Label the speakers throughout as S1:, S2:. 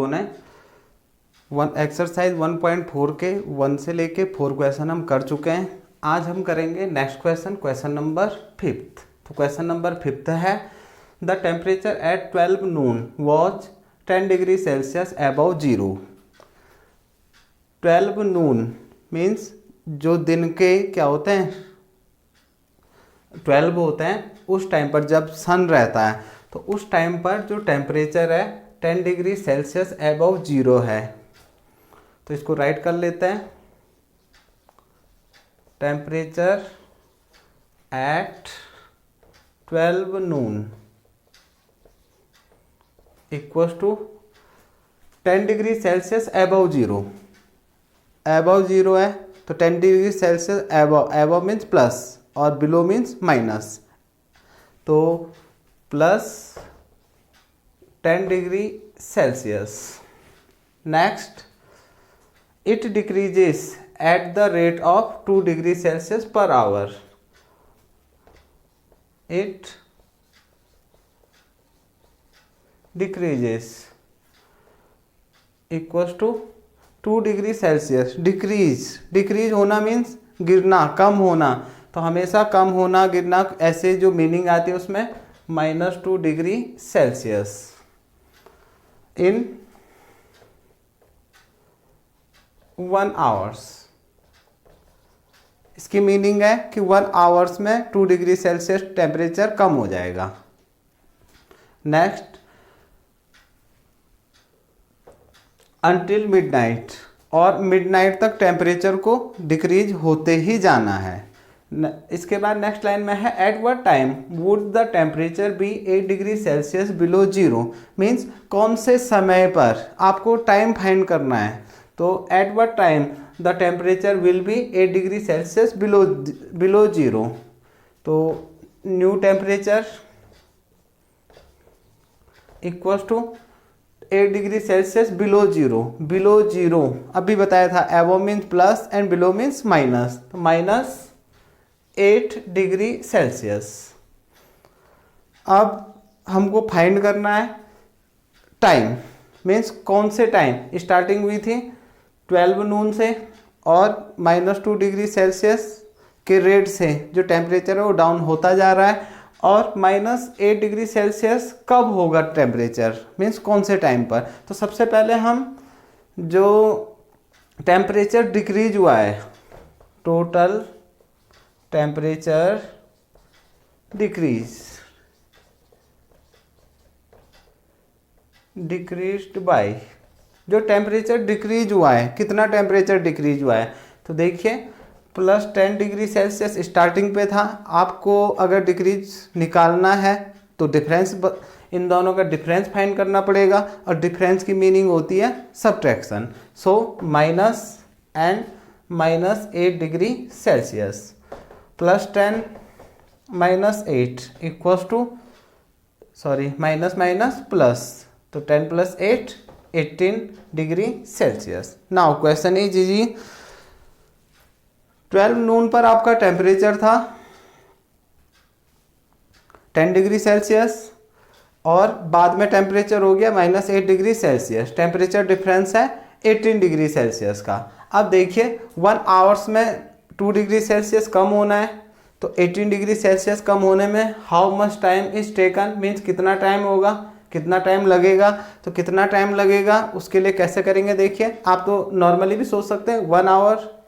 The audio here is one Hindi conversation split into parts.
S1: लोगों ने एक्सरसाइज 1.4 के 1 से लेके 4 क्वेश्चन हम कर चुके हैं। आज हम करेंगे नेक्स्ट क्वेश्चन, क्वेश्चन नंबर 5। तो क्वेश्चन नंबर 5 है the temperature at 12 Noon was 10 degree Celsius above zero. 12 Noon means जो दिन के क्या होते हैं 12 होते हैं, उस टाइम पर जब सन रहता है तो उस टाइम पर जो टेम्परेचर है 10 डिग्री सेल्सियस अबव जीरो है। तो इसको राइट कर लेते हैं। Temperature at 12 noon equals to 10 degree Celsius above zero. Above zero है तो 10 degree Celsius above means plus और बिलो मीन्स माइनस। तो plus 10 degree Celsius. Next, it decreases at the rate of 2 degree Celsius per hour. It decreases equals to 2 degree Celsius. Decrease होना मीन्स गिरना, कम होना। तो हमेशा कम होना गिरना ऐसे जो मीनिंग आती है उसमें -2 डिग्री सेल्सियस इन 1 आवर्स। इसकी मीनिंग है कि 1 आवर्स में 2 डिग्री सेल्सियस टेम्परेचर कम हो जाएगा। नेक्स्ट, अंटिल मिडनाइट, और मिडनाइट तक टेम्परेचर को डिक्रीज होते ही जाना है। इसके बाद नेक्स्ट लाइन में है at what time would the temperature be 8 degree Celsius below zero. Means कौन से समय पर आपको टाइम फाइंड करना है। तो at what time the temperature will be 8 degree Celsius below zero. तो new temperature equals to 8 degree Celsius below zero. Below zero अभी बताया था, above means plus and below means minus. तो -8 डिग्री सेल्सियस। अब हमको फाइंड करना है टाइम, मीन्स कौन से टाइम स्टार्टिंग हुई थी 12 नून से और -2 डिग्री सेल्सियस के रेट से जो टेम्परेचर है वो डाउन होता जा रहा है। और -8 डिग्री सेल्सियस कब होगा टेम्परेचर, मीन्स कौन से टाइम पर। तो सबसे पहले हम जो टेम्परेचर डिक्रीज हुआ है, टोटल टेम्परेचर डिक्रीज्ड बाय, जो टेम्परेचर डिक्रीज हुआ है, कितना टेम्परेचर डिक्रीज हुआ है। तो देखिए +10 डिग्री सेल्सियस स्टार्टिंग पे था। आपको अगर डिक्रीज निकालना है तो डिफरेंस, इन दोनों का डिफरेंस फाइंड करना पड़ेगा। और डिफरेंस की मीनिंग होती है subtraction. So minus and -8 degree Celsius +10 -8 equals to minus plus, तो 10 + 8 18 degree Celsius. Now question is जी 12 नून पर आपका टेम्परेचर था 10 डिग्री सेल्सियस और बाद में टेम्परेचर हो गया -8 डिग्री सेल्सियस। टेम्परेचर डिफरेंस है 18 डिग्री सेल्सियस का। अब देखिए 1 आवर्स में 2 डिग्री सेल्सियस कम होना है। तो 18 डिग्री सेल्सियस कम होने में how much time is taken, means कितना टाइम होगा, कितना टाइम लगेगा। तो कितना टाइम लगेगा उसके लिए कैसे करेंगे, देखिए आप तो नॉर्मली भी सोच सकते हैं 1 आवर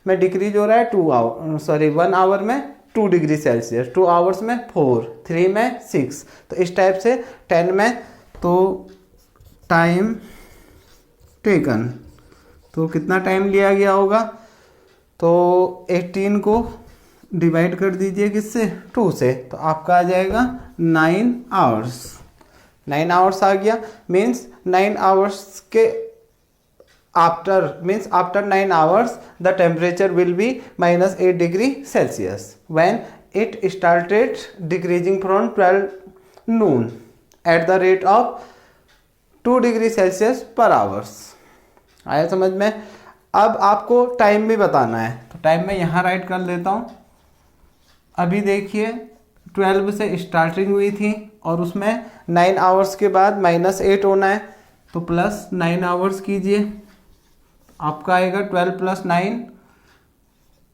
S1: में डिक्रीज हो रहा है 1 आवर में 2 डिग्री सेल्सियस, 2 आवर्स में 4, 3 में 6। तो इस टाइप से 10 में तो टाइम टेकन, तो कितना टाइम लिया गया होगा। तो 18 को डिवाइड कर दीजिए किससे, 2 से, तो आपका आ जाएगा 9 आवर्स। 9 आवर्स आ गया। मीन्स 9 आवर्स के after 9 hours the temperature will be -8 degree Celsius when it started decreasing from 12 noon at the rate of 2 degree Celsius per hours। आया समझ में। अब आपको टाइम भी बताना है, तो टाइम मैं यहाँ राइट कर लेता हूँ। अभी देखिए 12 से स्टार्टिंग हुई थी और उसमें 9 आवर्स के बाद -8 होना है। तो प्लस 9 आवर्स कीजिए, आपका आएगा 12 प्लस 9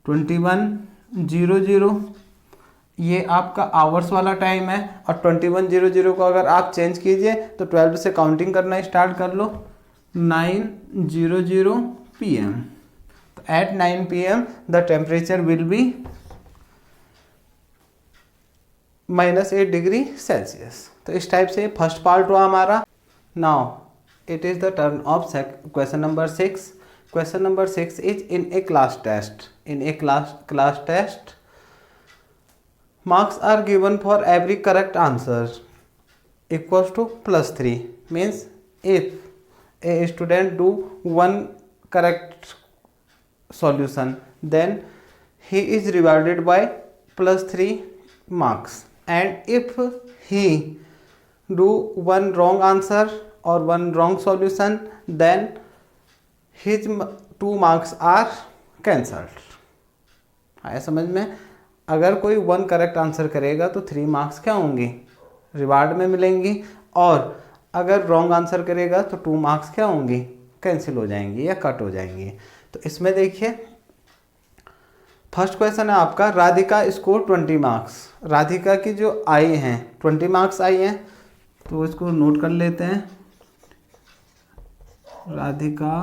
S1: 2100। ये आपका आवर्स वाला टाइम है, और 2100 को अगर आप चेंज कीजिए तो 12 से काउंटिंग करना स्टार्ट कर लो। 9:00 PM। तो at 9 PM the temperature will be -8 degree Celsius. तो इस टाइप से फर्स्ट पार्ट हुआ हमारा। Now it is the turn of question number 6। Question number 6 is in a class test. In a class test marks are given for every correct answer equals to +3, means if a student do one correct solution then he is rewarded by +3 marks, and if he do one wrong answer or one wrong solution then his 2 marks are cancelled। आया समझ में? अगर कोई 1 करेक्ट आंसर करेगा तो 3 मार्क्स क्या होंगी, रिवार्ड में मिलेंगी, और अगर रॉन्ग आंसर करेगा तो 2 मार्क्स क्या होंगी, कैंसिल हो जाएंगी या कट हो जाएंगी। तो इसमें देखिए फर्स्ट क्वेश्चन है आपका, राधिका स्कोर 20 मार्क्स। राधिका की जो आई हैं 20 मार्क्स आई हैं, तो इसको नोट कर लेते हैं। Radhika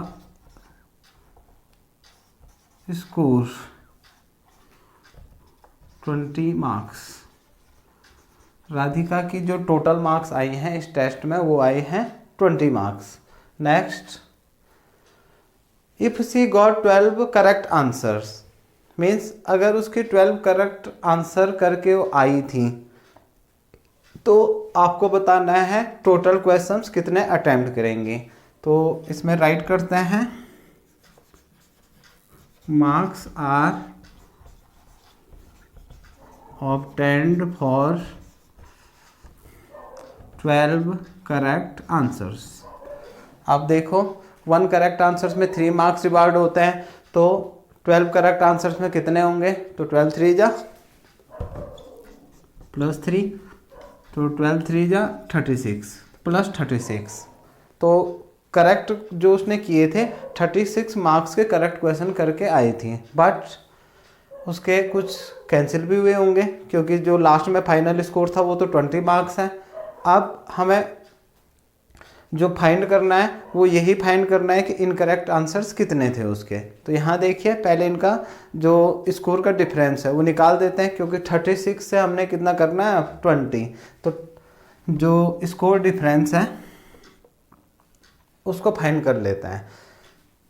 S1: score 20 marks. राधिका की जो टोटल मार्क्स आई हैं इस टेस्ट में वो आई हैं 20 marks. Next, if she got 12 correct answers, means अगर उसकी 12 करेक्ट आंसर करके वो आई थी तो आपको बताना है टोटल क्वेश्चंस कितने अटेम्प्ट करेंगे। तो इसमें राइट करते हैं marks are obtained for 12 correct answers. अब देखो 1 करेक्ट आंसर्स में 3 मार्क्स रिवार्ड होते हैं, तो 12 करेक्ट आंसर्स में कितने होंगे, तो 12 3 जा +3, तो 12 3 जा 36 +36। तो करेक्ट जो उसने किए थे 36 मार्क्स के करेक्ट क्वेश्चन करके आई थी, बट उसके कुछ कैंसिल भी हुए होंगे क्योंकि जो लास्ट में फाइनल स्कोर था वो तो 20 मार्क्स है। अब हमें जो फाइंड करना है वो यही फाइंड करना है कि इनकरेक्ट आंसर्स कितने थे उसके। तो यहाँ देखिए पहले इनका जो स्कोर का डिफरेंस है वो निकाल देते हैं, क्योंकि 36 से हमने कितना करना है 20, तो जो स्कोर डिफरेंस है उसको फाइंड कर लेते हैं।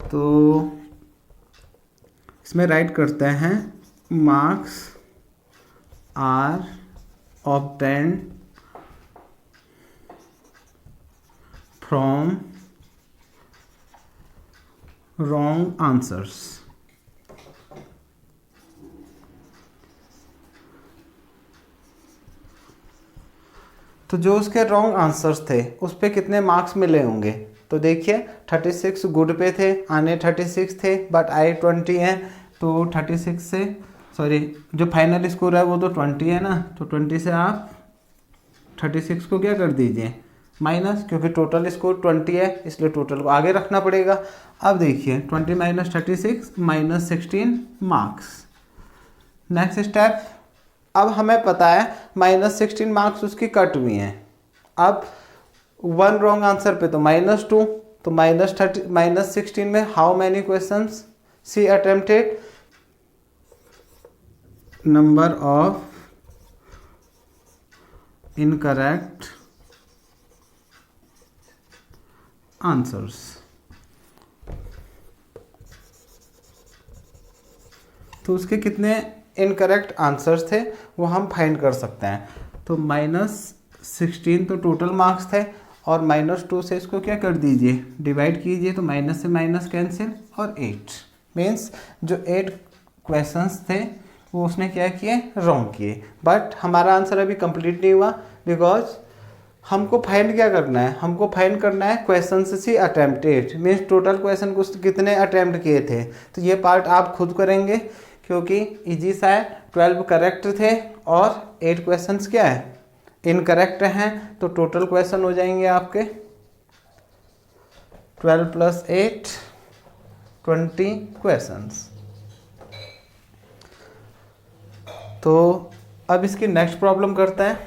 S1: तो इसमें राइट करते हैं marks are obtained from wrong answers. तो जो उसके रॉन्ग आंसर्स थे उस पे कितने मार्क्स मिले होंगे, तो देखिए 36 गुड पे थे, आने 36 थे बट आए 20 हैं, तो 36 से सॉरी जो फाइनल स्कोर है वो तो 20 है ना, तो 20 से आप 36 को क्या कर दीजिए माइनस, क्योंकि टोटल स्कोर 20 है इसलिए टोटल को आगे रखना पड़ेगा। अब देखिए 20 - 36 -16 मार्क्स। नेक्स्ट स्टेप, अब हमें पता है -16 मार्क्स उसकी कट हुई हैं। अब 1 रॉन्ग आंसर पे तो -2, तो -16 में how many questions she attempted, number of incorrect answers. तो उसके कितने इनकरेक्ट आंसर्स थे वो हम फाइंड कर सकते हैं। तो -16 तो टोटल मार्क्स थे, और -2 से इसको क्या कर दीजिए डिवाइड कीजिए, तो माइनस से माइनस कैंसिल, और 8 मीन्स जो 8 क्वेश्चंस थे वो उसने क्या किए रॉन्ग किए। बट हमारा आंसर अभी कंप्लीट नहीं हुआ, बिकॉज हमको फाइंड क्या करना है, हमको फाइंड करना है क्वेश्चन सी अटेम्प्टेड, मीन्स टोटल क्वेश्चन को कितने अटेम्प्ट किए थे। तो ये पार्ट आप खुद करेंगे क्योंकि इजी सा है, 12 करेक्ट थे और 8 क्वेश्चंस क्या है इनकरेक्ट हैं, तो टोटल क्वेश्चन हो जाएंगे आपके 12 प्लस 8 20 क्वेश्चंस। तो अब इसकी नेक्स्ट प्रॉब्लम करते हैं।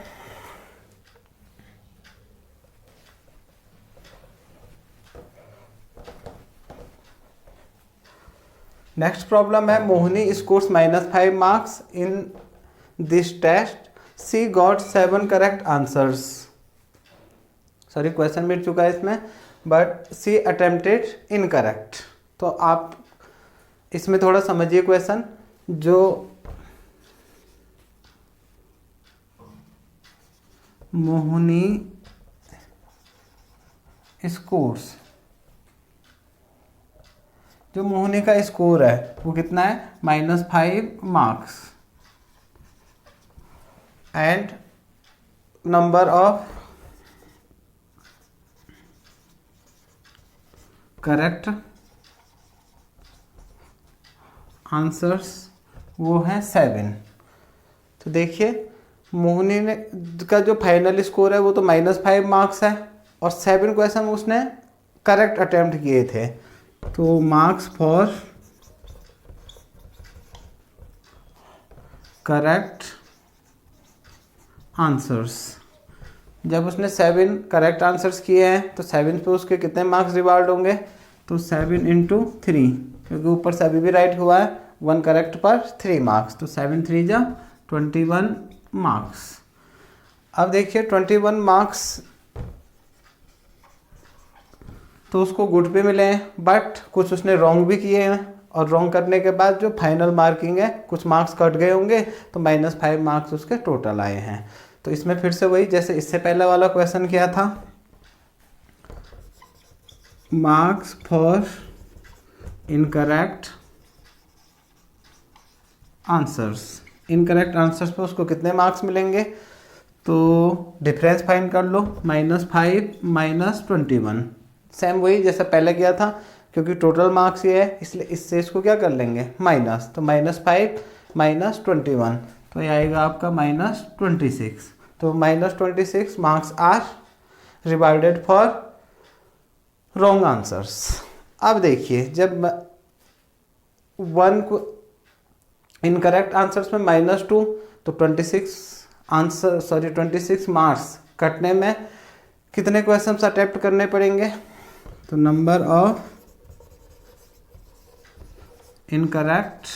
S1: नेक्स्ट प्रॉब्लम है Mohini scores -5 marks in this test, she got 7 correct answers. Sorry question मिट चुका है इसमें, बट सी अटेम्प्टेड इनकरेक्ट। तो आप इसमें थोड़ा समझिए क्वेश्चन। जो मोहिनी स्कोर्स, जो मोहिनी का स्कोर है वो कितना है, -5 marks, and number of correct answers वो है 7। तो देखिए मोहिनी ने का जो फाइनल स्कोर है वो तो -5 मार्क्स है, और 7 क्वेश्चन उसने करेक्ट अटेम्प्ट किए थे। तो मार्क्स फॉर करेक्ट आंसर्स, जब उसने 7 करेक्ट आंसर्स किए हैं तो 7 पे उसके कितने मार्क्स रिवार्ड होंगे, तो 7 × 3, क्योंकि ऊपर से अभी भी राइट हुआ है 1 करेक्ट पर 3 मार्क्स, तो 7 3 जा 21 मार्क्स। अब देखिए 21 मार्क्स तो उसको गुड पे मिले हैं, बट कुछ उसने रॉन्ग भी किए हैं, और रॉन्ग करने के बाद जो फाइनल मार्किंग है कुछ मार्क्स कट गए होंगे, तो -5 मार्क्स उसके टोटल आए हैं। तो इसमें फिर से वही जैसे इससे पहले वाला क्वेश्चन किया था, marks for incorrect answers, incorrect answers पे उसको कितने मार्क्स मिलेंगे, तो डिफरेंस फाइंड कर लो, -5 -21, सेम वही जैसा पहले किया था, क्योंकि टोटल मार्क्स ये है इसलिए इससे इसको क्या कर लेंगे माइनस, तो -5 -21, तो ये आएगा आपका -26। तो -26 marks are rewarded for wrong answers. अब देखिए जब 1 को इनकरेक्ट आंसर्स में -2, तो 26 मार्क्स कटने में कितने क्वेश्चंस अटेम्प्ट करने पड़ेंगे, तो नंबर ऑफ इनकरेक्ट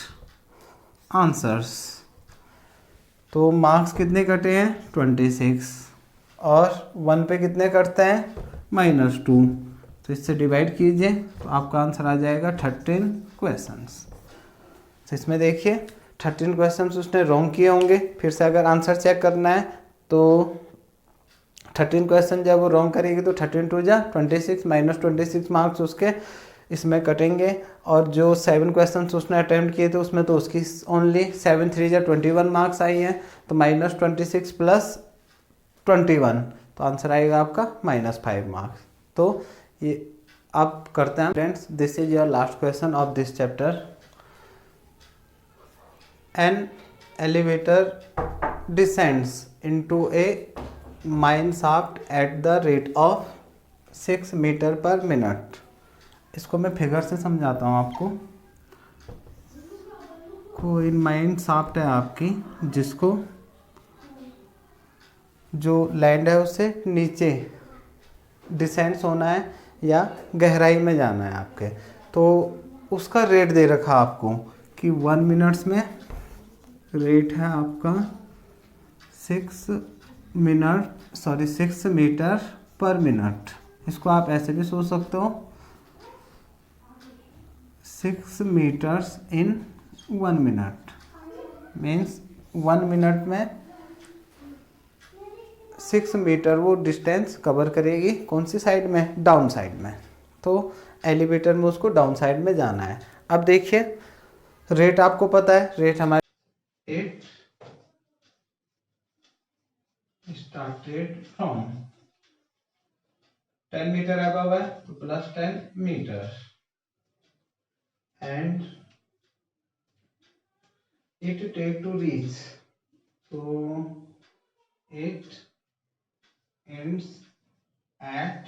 S1: आंसर्स, तो मार्क्स कितने कटे हैं 26, और 1 पे कितने कटते हैं -2, तो इससे डिवाइड कीजिए तो आपका आंसर आ जाएगा 13 क्वेश्चंस। तो इसमें देखिए 13 क्वेश्चंस उसने रॉन्ग किए होंगे। फिर से अगर आंसर चेक करना है तो 13 क्वेश्चन जब वो रॉन्ग करेगी तो 13 2 जा 26 -26 मार्क्स उसके इसमें कटेंगे, और जो 7 क्वेश्चन उसने अटेम्प्ट किए थे उसमें तो उसकी ओनली 7 3 जा 21 मार्क्स आई हैं, तो -26 + 21, तो आंसर आएगा आपका -5 मार्क्स। तो ये आप करते हैं friends. This is your last question of this chapter. An elevator descends into a mine shaft at the rate of 6 meter per minute. इसको मैं फिगर से समझाता हूँ आपको। कोई माइन शाफ्ट है आपकी, जिसको जो लैंड है उससे नीचे डिसेंड्स होना है या गहराई में जाना है आपके, तो उसका रेट दे रखा आपको कि 1 मिनट्स में रेट है आपका 6 मीटर पर मिनट। इसको आप ऐसे भी सोच सकते हो 6 meters in 1 minute, means 1 minute में 6 मीटर वो डिस्टेंस कवर करेगी। कौन सी साइड में, डाउन साइड में। तो एलिवेटर में उसको डाउन साइड में जाना है। अब देखिए रेट आपको पता है, रेट हमारे 8 स्टार्टेड फ्रॉम 10 मीटर अबव है तो +10 meter, and it take to reach, so it ends at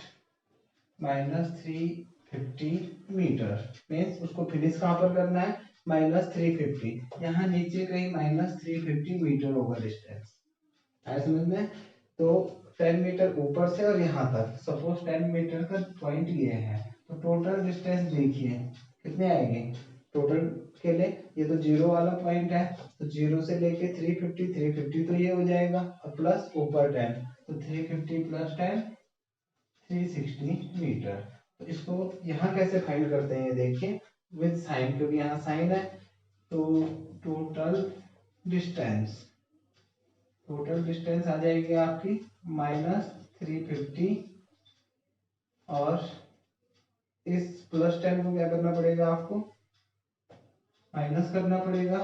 S1: -3 350 meter. Means उसको फिनिश कहाँ पर करना है, -350, यहाँ नीचे कहीं -350 मीटर होगा डिस्टेंस, है समझ में। तो 10 मीटर ऊपर से और यहाँ तक, सपोज 10 मीटर का पॉइंट ये है, तो टोटल डिस्टेंस देखिए कितने आएंगे टोटल के लिए। ये तो जीरो वाला पॉइंट है, तो जीरो से लेके 350 तो ये हो जाएगा, और प्लस ऊपर 10, तो 350 + 10 360 मीटर। तो इसको यहाँ कैसे फाइंड करते हैं, ये देखिए विद साइन, क्योंकि यहाँ साइन है। तो टोटल डिस्टेंस आ जाएगी आपकी -350, और इस +10 को क्या करना पड़ेगा, आपको माइनस करना पड़ेगा।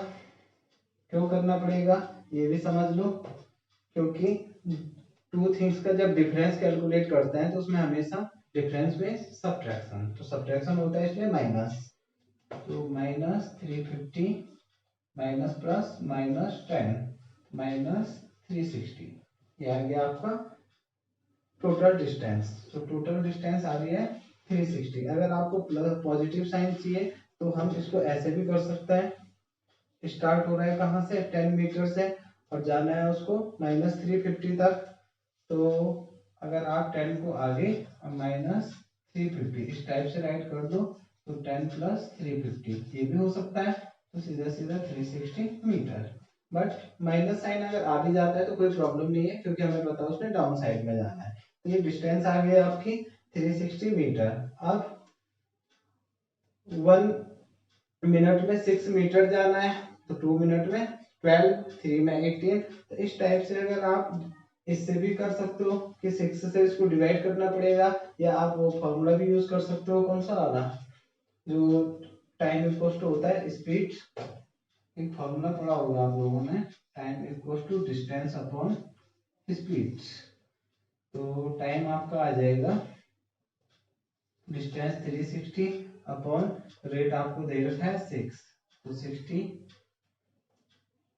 S1: क्यों करना पड़ेगा ये भी समझ लो, क्योंकि टू थिंग्स का जब डिफरेंस कैलकुलेट करते हैं तो उसमें हमेशा डिफरेंस में सब्ट्रैक्शन, तो सब्ट्रैक्शन होता है इसलिए माइनस। तो -350 माइनस प्लस -10 -360, ये आ गया आपका टोटल डिस्टेंस। तो टोटल डिस्टेंस आ रही है 360। अगर आपको प्लस पॉजिटिव साइन चाहिए तो हम इसको ऐसे भी कर सकते हैं, स्टार्ट हो रहा है कहाँ से, 10 मीटर से, और जाना है उसको -350 तक। तो अगर आप 10 को आगे और -350 इस टाइप से राइट कर दो, तो 10 + 350 ये भी हो सकता है, तो सीधा सीधा 360 मीटर। बट माइनस साइन अगर आ भी जाता है तो कोई प्रॉब्लम नहीं है, क्योंकि हमें पता है उसने डाउन साइड में जाना है। तो ये डिस्टेंस आ गई आपकी 360 मीटर। अब 1 मिनट में 6 मीटर जाना है, तो 2 मिनट में 12, 3 में 18। तो इस टाइप से अगर आप इससे भी कर सकते हो कि 6 से इसको डिवाइड करना पड़ेगा, या आप वो फॉर्मूला भी यूज कर सकते हो, कौन सा वाला, जो टाइम इक्वल टू होता है स्पीड, एक फॉर्मूला पढ़ा होगा आप लोगों ने, time equal to distance upon speed. तो टाइम आपका आ जाएगा डिस्टेंस 360 अपॉन रेट आपको दे रखा है 6, तो 60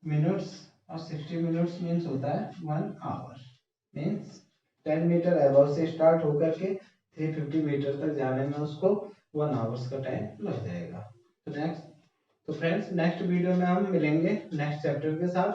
S1: मिनट्स, और 60 मिनट्स मीन्स होता है 1 आवर। मीन्स 10 मीटर अबव से स्टार्ट होकर के 350 मीटर तक जाने में उसको 1 आवर्स का टाइम लग जाएगा। तो फ्रेंड्स नेक्स्ट वीडियो में हम मिलेंगे नेक्स्ट चैप्टर के साथ।